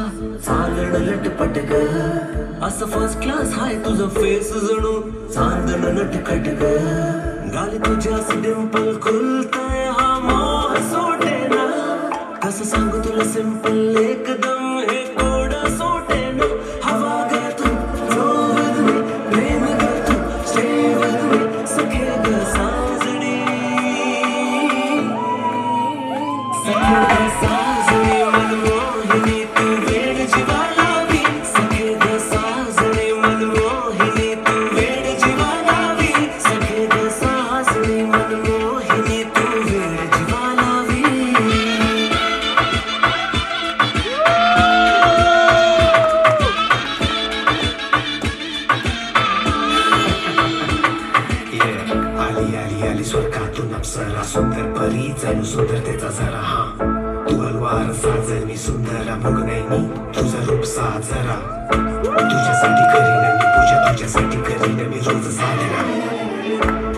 चालण लटपट ग असं फर्स्ट क्लास हाय तुझं फेस जणू चांदण नटखट ग गाली तुझ्या डिंपल खुलतय हा मोह सोडेना कसं सांगू तुला सिंपल एकदम हे गोड सोडेना हवा ग तू go with me प्रेम ग तू stay with me सखे ग साजणी सखे ग साजणी मनमोहिनी तू वेड जीवा लावी सखे ग साजणी मनमोहिनी तू वेड जीवा लावी सखे ग साजणी मनमोहिनी तू वेड जीवा लावी आली आली आली स्वर्गातून अप्सरा सुंदर परी चालू सुंदरतेचा जरा हा तू हलवार साजर मी सुंदर मृग नाही मी तुझा रूप साजरा तुझ्यासाठी करीन मी पूजा तुझ्यासाठी करीन मी रोज साजरा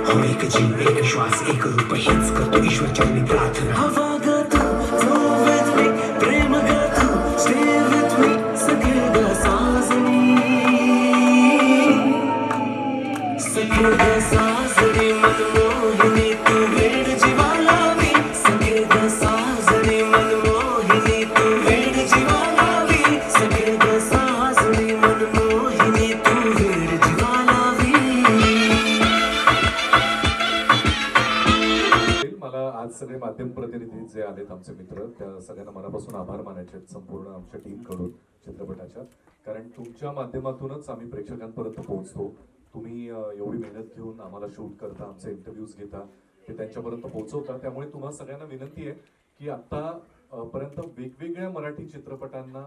हो एक जीव एक श्वास एक रूप हीच करतो ईश्वर चरणी प्रार्थना हवा ग तू go with me प्रेम ग तू stay with me सखे ग साजणी सखे ग साजणी मनमोहिनी तू वेड जीवा लावी सखे ग साजणी मनमोहिनी तू वेड जीवा लावी सखे ग साजणी मनमोहिनी तू वेड जीवा लावी मला आज सगळे माध्यम प्रतिनिधी जे आलेत आमचे मित्र त्या सगळ्यांना मनापासून आभार मानायचे आहेत संपूर्ण आमच्या टीम कडून चित्रपटाच्या कारण तुमच्या माध्यमातूनच आम्ही प्रेक्षकांपर्यंत पोहोचतो तुम्ही एवढी मेहनत घेऊन आम्हाला शूट करता आमचे इंटरव्ह्यूज घेता ते त्यांच्यापर्यंत पोहोचवता त्यामुळे तुम्हा सगळ्यांना विनंती आहे की आता पर्यंत वेगवेगळ्या मराठी चित्रपटांना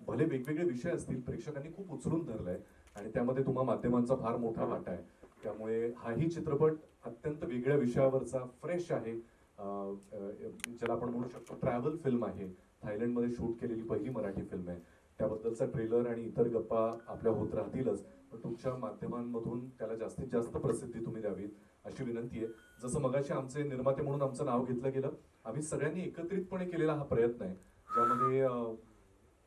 भले वेगवेगळे विषय असतील प्रेक्षकांनी खूप उचलून धरलाय आणि त्यामध्ये तुम्हा माध्यमांचा फार मोठा वाटा आहे त्यामुळे हाही चित्रपट अत्यंत वेगळ्या विषयावरचा फ्रेश आहे ज्याला आपण म्हणू शकतो ट्रॅव्हल फिल्म आहे थायलंडमध्ये शूट केलेली पहिली मराठी फिल्म आहे त्याबद्दलचा ट्रेलर आणि इतर गप्पा आपल्या होत राहतीलच पण तुमच्या माध्यमांमधून त्याला जास्तीत जास्त प्रसिद्धी तुम्ही द्यावीत अशी विनंती आहे जसं मगाशी आमचे निर्माते म्हणून आमचं नाव घेतलं गेलं आम्ही सगळ्यांनी एकत्रितपणे केलेला हा प्रयत्न आहे ज्यामध्ये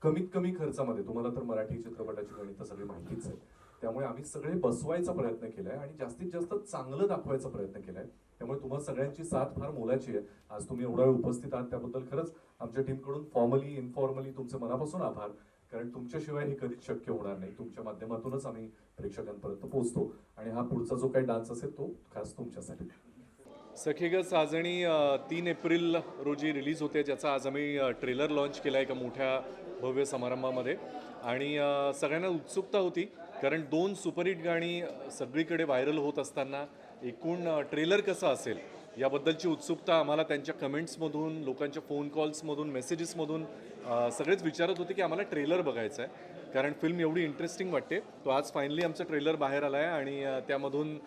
कमीत कमी खर्चामध्ये तुम्हाला तर मराठी चित्रपटाची गणितं सगळी माहितीच आहे त्यामुळे आम्ही सगळे बसवायचा प्रयत्न केलाय आणि जास्तीत जास्त चांगलं दाखवायचा प्रयत्न केलाय त्यामुळे तुम्हाला सगळ्यांची साथ फार मोलाची आहे आज तुम्ही एवढा वेळ उपस्थित आहात त्याबद्दल खरंच आमच्या टीमकडून फॉर्मली इनफॉर्मली तुमचे मनापासून आभार कारण तुमच्याशिवाय हे कधीच शक्य होणार नाही तुमच्या माध्यमातूनच आम्ही प्रेक्षकांपर्यंत पोहोचतो आणि हा पुढचा जो काही डान्स असेल तो खास तुमच्यासाठी सखे ग साजणी 3 एप्रिल रोजी रिलीज होते ज्याचा आज आम्ही ट्रेलर लॉन्च केला एका मोठ्या भव्य समारंभामध्ये आणि सगळ्यांना उत्सुकता होती कारण 2 सुपरहिट गाणी सगळीकडे व्हायरल होत असताना एकूण ट्रेलर कसं असेल याबद्दलची उत्सुकता आम्हाला त्यांच्या कमेंट्समधून लोकांच्या फोन कॉल्समधून मेसेजेसमधून सगळेच विचारत होते की आम्हाला ट्रेलर बघायचा आहे कारण फिल्म एवढी इंटरेस्टिंग वाटते तो आज फायनली आमचा ट्रेलर बाहेर आला आहे आणि त्यामधून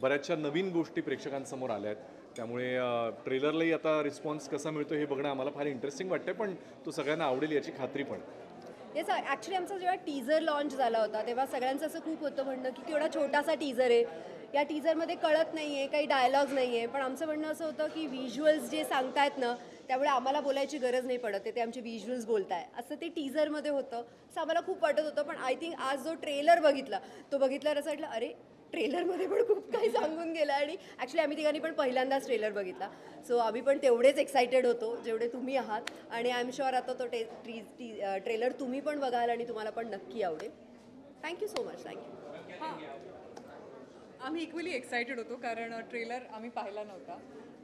बऱ्याचशा नवीन गोष्टी प्रेक्षकांसमोर आल्या आहेत त्यामुळे ट्रेलरलाही आता रिस्पॉन्स कसा मिळतो हे बघणं आम्हाला फार इंटरेस्टिंग वाटतं पण तो सगळ्यांना आवडेल याची खात्री पण येस ॲक्च्युली आमचा जेव्हा टीझर लॉन्च झाला होता तेव्हा सगळ्यांचं असं खूप होतं म्हणणं की केवढा छोटासा टीझर आहे या टीझरमध्ये कळत नाही आहे काही डायलॉग्स नाही आहे पण आमचं म्हणणं असं होतं की व्हिज्युअल्स जे सांगतायत ना त्यामुळे आम्हाला बोलायची गरज नाही पडत ते आमचे व्हिज्युअल्स बोलताय असं ते टीझरमध्ये होतं असं आम्हाला खूप वाटत होतं पण आय थिंक आज जो ट्रेलर बघितला तो बघितल्यावर असं वाटलं अरे ट्रेलरमध्ये पण खूप काही सांगून गेलं आणि ॲक्च्युली आम्ही तिघांनी पण पहिल्यांदाच ट्रेलर बघितला सो आम्ही पण तेवढेच एक्सायटेड होतो जेवढे तुम्ही आहात आणि आय एम शुअर आता तो ट्रेलर तुम्ही पण बघाल आणि तुम्हाला पण नक्की आवडेल थँक्यू सो मच थँक्यू हां आम्ही इक्वली एक्सायटेड होतो कारण ट्रेलर आम्ही पाहिला नव्हता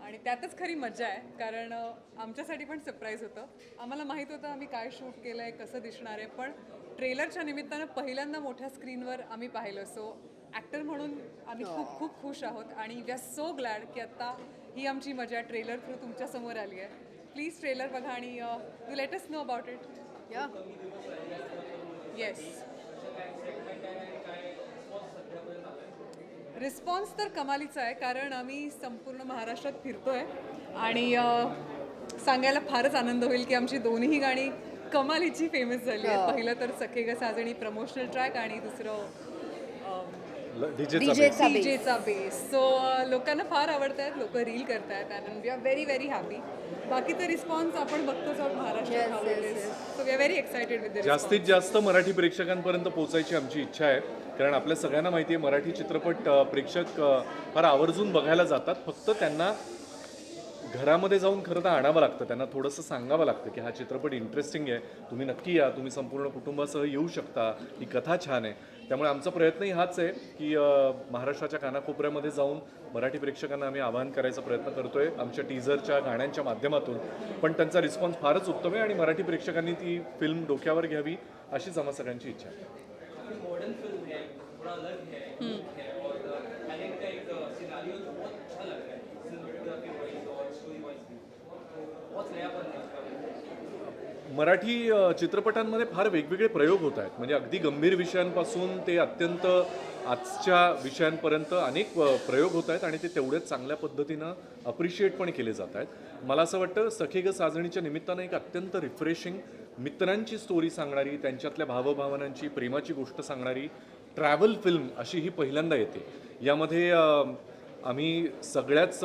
आणि त्यातच खरी मजा आहे कारण आमच्यासाठी पण सरप्राईज होतं आम्हाला माहीत होतं आम्ही काय शूट केलं आहे कसं दिसणार आहे पण ट्रेलरच्या निमित्तानं पहिल्यांदा मोठ्या स्क्रीनवर आम्ही पाहिलं सो ॲक्टर म्हणून आम्ही खूप खूप खुश आहोत आणि वी आर सो ग्लॅड की आत्ता ही आमची मजा ट्रेलर थ्रू तुमच्यासमोर आली आहे प्लीज ट्रेलर बघा आणि you let us know about it या येस रिस्पॉन्स तर कमालीचा आहे कारण आम्ही संपूर्ण महाराष्ट्रात फिरतोय आणि सांगायला फारच आनंद होईल की आमची दोन्ही गाणी कमालीची फेमस झाली आहेत पहिलं तर सखे ग साजणी प्रमोशनल ट्रॅक आणि दुसरं डीजेचा बेस. डीजेचा बेस. सो लोकांना फार आवडत आहेत, लोक रील करतायत and we are very very happy. बाकीचा रिस्पॉन्स आपण बघतोच आहोत Yes, महाराष्ट्रात. yes, so we are very excited with जास्तीत जास्त मराठी प्रेक्षकांपर्यंत पोहोचायची आमची इच्छा आहे, कारण आपल्या सगळ्यांना माहिती आहे मराठी चित्रपट प्रेक्षक फार आवर्जून बघायला जातात. फक्त त्यांना घरामध्ये जाऊन खरं तर आणावं लागतं, त्यांना थोडंसं सांगावं लागतं की हा चित्रपट इंटरेस्टिंग आहे, तुम्ही नक्की या, तुम्ही संपूर्ण कुटुंबासह येऊ शकता, ही कथा छान आहे. त्यामुळे आमचा प्रयत्नही हाच आहे की महाराष्ट्राच्या कानाकोपऱ्यामध्ये जाऊन मराठी प्रेक्षकांना आम्ही आवाहन करायचा प्रयत्न करतोय आमच्या टीझरच्या गाण्यांच्या माध्यमातून. पण त्यांचा रिस्पॉन्स फारच उत्तम आहे आणि मराठी प्रेक्षकांनी ती फिल्म डोक्यावर घ्यावी अशीच आम्हा सगळ्यांची इच्छा आहे. मराठी चित्रपटांमध्ये फार वेगवेगळे प्रयोग होत आहेत. म्हणजे अगदी गंभीर विषयांपासून ते अत्यंत आजच्या विषयांपर्यंत अनेक प्रयोग होत आहेत आणि ते तेवढेच चांगल्या पद्धतीनं अप्रिशिएट पण केले जात आहेत. मला असं वाटतं सखे ग साजणीच्या निमित्तानं एक अत्यंत रिफ्रेशिंग मित्रांची स्टोरी सांगणारी, त्यांच्यातल्या भावभावनांची, प्रेमाची गोष्ट सांगणारी ट्रॅव्हल फिल्म अशी ही पहिल्यांदा येते. यामध्ये आम्ही सगळ्याच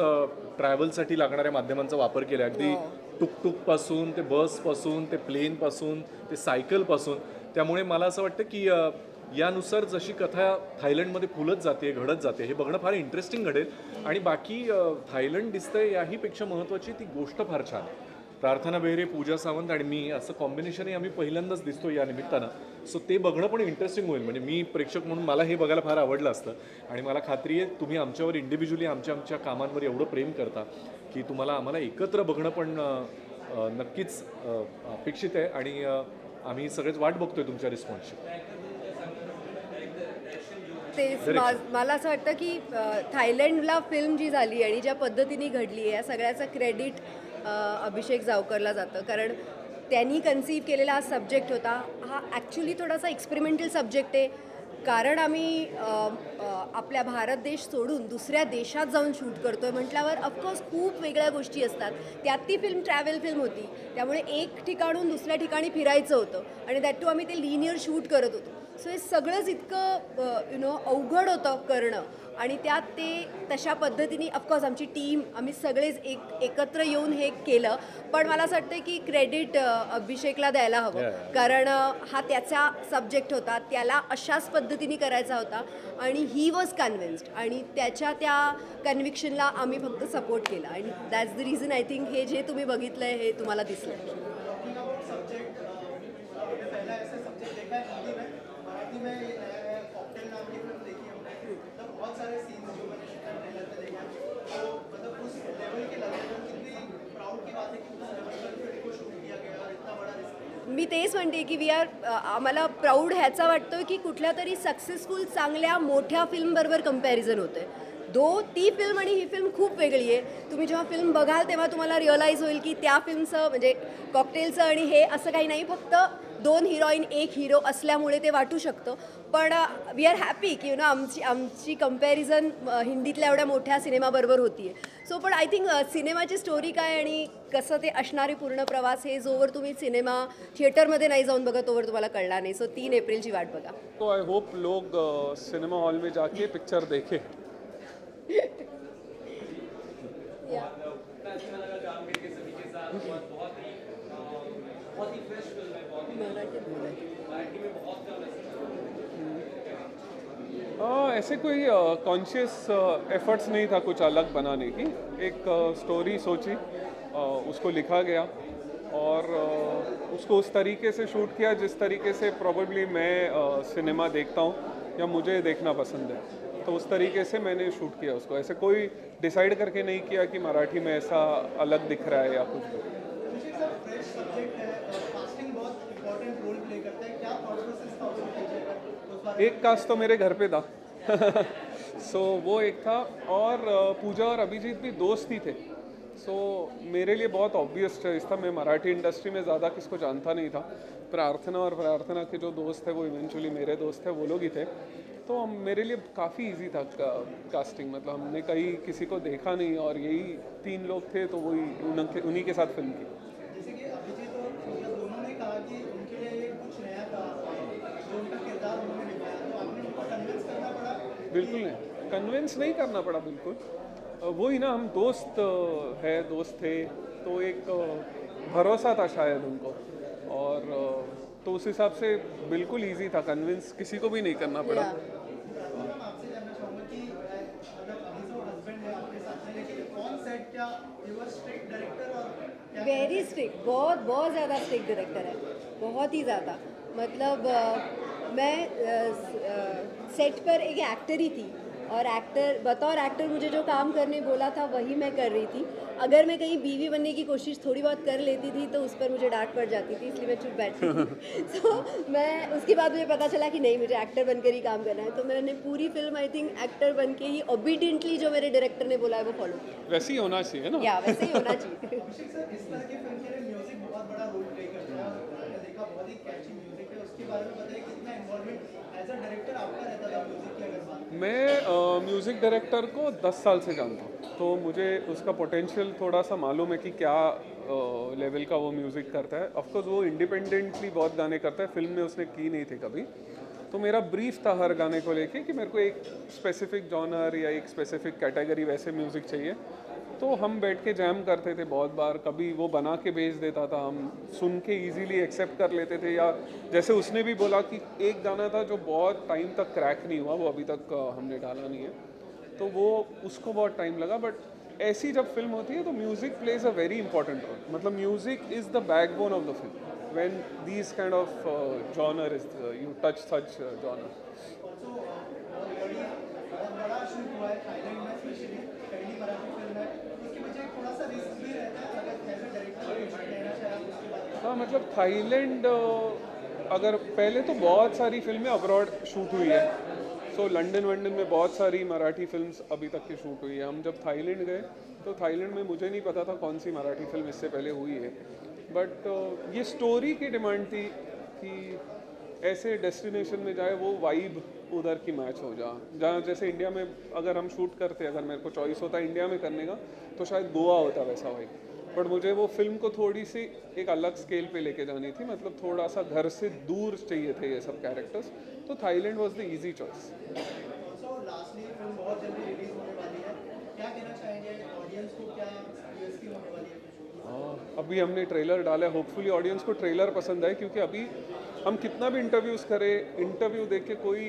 ट्रॅव्हलसाठी लागणाऱ्या माध्यमांचा वापर केला. अगदी टुकटुकपासून ते बसपासून ते प्लेनपासून ते सायकलपासून. त्यामुळे मला असं वाटतं की यानुसार जशी कथा थायलंडमध्ये फुलत जाते, घडत जाते, हे बघणं फार इंटरेस्टिंग घडेल. आणि बाकी थायलंड दिसतंय याहीपेक्षा महत्त्वाची ती गोष्ट फार छान. प्रार्थना बेहरे, पूजा सावंत आणि मी असं कॉम्बिनेशनही आम्ही पहिल्यांदाच दिसतो या निमित्तानं. सो ते बघणं पण इंटरेस्टिंग होईल. म्हणजे मी प्रेक्षक म्हणून मला हे बघायला फार आवडलं असतं आणि मला खात्री आहे तुम्ही आमच्यावर इंडिव्हिज्युअली आमच्या कामांवर एवढं प्रेम करता की तुम्हाला आम्हाला एकत्र बघणं पण नक्कीच अपेक्षित आहे आणि आम्ही सगळेच वाट बघतोय तुमच्या रिस्पॉन्सची. तेच मला असं वाटतं की थायलंडला फिल्म जी झाली आणि ज्या पद्धतीने घडली आहे या सगळ्याचं क्रेडिट अभिषेक जावकरला जातं. कारण त्यांनी कन्सीव्ह केलेला हा सब्जेक्ट होता. हा ॲक्च्युली थोडासा एक्सपेरिमेंटल सब्जेक्ट आहे. कारण आम्ही आपल्या भारत देश सोडून दुसऱ्या देशात जाऊन शूट करतो आहे म्हटल्यावर ऑफकोर्स खूप वेगळ्या गोष्टी असतात. त्यात ती फिल्म ट्रॅव्हल फिल्म होती, त्यामुळे एक ठिकाणून दुसऱ्या ठिकाणी फिरायचं होतं आणि दॅट टू आम्ही ते लिनियर शूट करत होतो. सो हे सगळंच इतकं अवघड होतं करणं आणि त्यात ते तशा पद्धतीने ऑफकोर्स आमची टीम आम्ही सगळेच एकत्र येऊन हे केलं. पण मला असं वाटतं की क्रेडिट अभिषेकला द्यायला हवं. कारण हा त्याचा सब्जेक्ट होता, त्याला अशाच पद्धतीने करायचा होता आणि ही वॉज कन्व्हिन्स्ड आणि त्याच्या त्या कन्व्हिक्शनला आम्ही फक्त सपोर्ट केला आणि that's the reason I think हे जे तुम्ही बघितलं आहे हे तुम्हाला दिसलं. मी तेच म्हणते की आम्हाला प्राऊड ह्याचा वाटतोय की कुठल्या तरी सक्सेसफुल चांगल्या मोठ्या फिल्मबरोबर कंपॅरिझन होतं आहे. ती फिल्म आणि ही फिल्म खूप वेगळी आहे. तुम्ही जेव्हा फिल्म बघाल तेव्हा तुम्हाला रिअलाईज होईल की त्या फिल्मचं म्हणजे कॉकटेलचं आणि हे असं काही नाही, फक्त 2 हिरोईन 1 हिरो असल्यामुळे ते वाटू शकतं. पण वी आर हॅपी की आमची कंपॅरिझन हिंदीतल्या एवढ्या मोठ्या सिनेमाबरोबर होती आहे. सो पण आय थिंक सिनेमाची स्टोरी काय आणि कसं ते असणारे पूर्ण प्रवास हे जोवर तुम्ही सिनेमा थिएटरमध्ये नाही जाऊन बघा तोवर तुम्हाला कळणार नाही. सो 3 एप्रिलची वाट बघा. तो आई होप लोग सिनेमा हॉल में जाके पिक्चर देखें. ऐसे कोई कॉन्शियस एफर्ट्स नहीं था कुछ अलग बनाने की. एक स्टोरी सोची, उसको लिखा गया और उसको उस तरीके से शूट किया जिस तरीके से प्रोबेबली मैं सिनेमा देखता हूँ या मुझे देखना पसंद है. तो उस तरीके से मैंने शूट किया उसको. ऐसे कोई डिसाइड करके नहीं किया कि मराठी में ऐसा अलग दिख रहा है या कुछ भी. एक कास्ट तो मेरे घर पे था सो वो एक था और पूजा और अभिजीत भी दोस्त ही थे. सो मेरे लिए बहुत ऑब्वियस चॉइस था. मैं मराठी इंडस्ट्री में ज़्यादा किसको जानता नहीं था. प्रार्थना और प्रार्थना के जो दोस्त थे वो इवेंचुअली मेरे दोस्त थे, वो लोग ही थे. तो मेरे लिए काफ़ी इजी था कास्टिंग. मतलब हमने कहीं किसी को देखा नहीं और यही 3 लोग थे तो वही उन्हीं के साथ फिल्म की. जैसे कि अभिजीत और पूजा दोनों ने कहा कि उनके लिए कुछ नया था जो उनका किरदार उन्होंने निभाया, तो आपने उनको कन्विंस करना पड़ा बिल्कुल नहीं, कन्विंस नहीं करना पड़ा बिल्कुल। वही ना, हम दोस्त दोस्त थे, तो एक भरोसा था शायद उनको, और तो उस हिसाब से बिल्कुल इजी था, कन्विंस किसी को भी नहीं करना पड़ा। मैम आपसे जानना चाहूँगा कि मतलब अभी जो हस्बैंड है आपके साथ में, लेकिन ऑन सेट क्या यू आर स्ट्रिक्ट डायरेक्टर और क्या वेरी स्ट्रिक्ट, बहुत बहुत ज़्यादा स्ट्रिक्ट डायरेक्टर है, बहुत ही ज़्यादा। मतलब मैं सेट पर एक एक्टर ही थी, और बतौर एक्टर मुझे जो काम करने बोला था वही मैं कर रही थी। अगर मैं कहीं बीवी बनने की कोशिश थोड़ी बहुत कर लेती थी तो उस पर मुझे डांट पड़ जाती थी, इसलिए मैं चुप बैठती थी। तो मैं उसके बाद मुझे पता चला कि नहीं, मुझे एक्टर बनकर ही काम करना है, तो मैंने पूरी फिल्म आई थिंक एक्टर बन के ही ओबीडियंटली जो मेरे डायरेक्टर ने बोला है वो फॉलो किया। वैसे ही होना चाहिए ना। या वैसे ही होना चाहिए। अभिषेक सर, इस तरह की फिल्म के लिए म्यूजिक बहुत बड़ा रोल प्ले करता है, और मैंने देखा बहुत ही कैची म्यूजिक है। उसके बारे में बताइए, कितना इन्वॉल्वमेंट एज अ डायरेक्टर आपका रहता था म्यूजिक की अगर बात? मैं म्यूज़िक डायरेक्टर को 10 साल से जानता हूँ, तो मुझे उसका पोटेंशियल थोड़ा सा मालूम है कि क्या लेवल का वो म्यूज़िक करता है। ऑफकोर्स वो इंडिपेंडेंटली बहुत गाने करता है, फिल्म में उसने की नहीं थी कभी। तो मेरा ब्रीफ था हर गाने को लेके कि मेरे को एक स्पेसिफिक जॉनर या एक स्पेसिफिक कैटेगरी वैसे म्यूज़िक चाहिए। तो हम बैठ के जैम करते थे बहुत बार, कभी वो बना के भेज देता था, हम सुन के इजीली एक्सेप्ट कर लेते थे। या जैसे उसने भी बोला कि एक गाना था जो बहुत टाइम तक क्रैक नहीं हुआ, वो अभी तक हमने डाला नहीं है, तो वो उसको बहुत टाइम लगा। बट ऐसी जब फिल्म होती है तो music plays a very important role. मतलब music is the backbone of the film when these kind of genre is you touch such genre. Also बहुत बड़ा शूट हुआ है थाईलैंड में, स्पेशली पहली मराठी फिल्म है, उसके पीछे एक थोड़ा सा रिस्क भी रहता है। अगर एज अ डायरेक्टर कुछ कहना चाहे आप उसके बारे में? हाँ, मतलब थाईलैंड अगर पहले तो बहुत सारी फिल्में अब्रॉड शूट हुई है, सो लंदन में बहुत सारी मराठी फिल्म्स अभी तक की शूट हुई है। हम जब थाईलैंड गए तो थाईलैंड में मुझे नहीं पता था कौन सी मराठी फिल्म इससे पहले हुई है, बट ये स्टोरी की डिमांड थी कि ऐसे डेस्टिनेशन में जाए वो वाइब उधर की मैच हो जहाँ जैसे इंडिया में अगर हम शूट करते, अगर मेरे को चॉइस होता इंडिया में करने का तो शायद गोवा होता वैसा वाइब। बट मुझे वो फिल्म को थोड़ी सी एक अलग स्केल पे लेके जानी थी, मतलब थोड़ा सा घर से दूर चाहिए थे ये सब कैरेक्टर्स, तो थाईलैंड वाज the easy choice. Also lastly film बहुत जल्दी रिलीज होने वाली है, क्या कहना चाहेंगे ऑडियंस को, क्या यूएसपी होने वाली है? अभी हमने ट्रेलर डाला है, होपफुली ऑडियंस को ट्रेलर पसंद आए, क्योंकि अभी हम कितना भी इंटरव्यूज़ करें, इंटरव्यू देख के कोई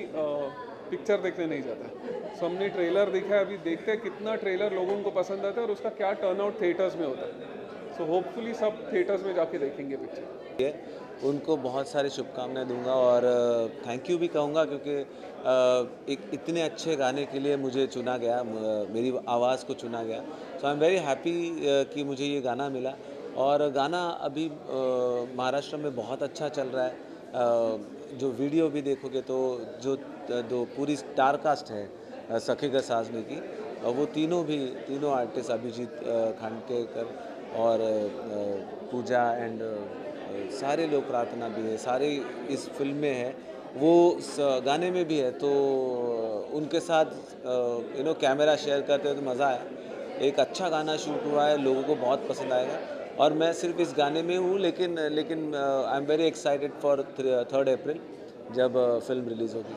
पिक्चर देखने नहीं जाता। सो हमने ट्रेलर देखा है, अभी देखते हैं कितना ट्रेलर लोगों को पसंद आता है और उसका क्या टर्नआउट थिएटर्स में होता है। सो होपफुली सब थिएटर्स में जाके देखेंगे पिक्चर। उनको बहुत सारी शुभकामनाएं दूंगा और थैंक यू भी कहूँगा, क्योंकि एक इतने अच्छे गाने के लिए मुझे चुना गया, मेरी आवाज़ को चुना गया। So I am very happy कि मुझे ये गाना मिला, और गाना अभी महाराष्ट्र में बहुत अच्छा चल रहा है। जो वीडियो भी देखोगे तो जो पूरी स्टार कास्ट है सखी गसाजनी की, वो तीनों आर्टिस्ट, अभिजीत खांडकेकर और पूजा एंड सारे लोग, प्रार्थना भी है, सारे इस फिल्म में है, वो गाने में भी है। तो उनके साथ कैमरा शेयर करते हुए तो मज़ा आया। एक अच्छा गाना शूट हुआ है, लोगों को बहुत पसंद आएगा, और मैं सिर्फ इस गाने में हूँ, लेकिन आई एम वेरी एक्साइटेड फॉर 3 अप्रैल जब फिल्म रिलीज़ होगी।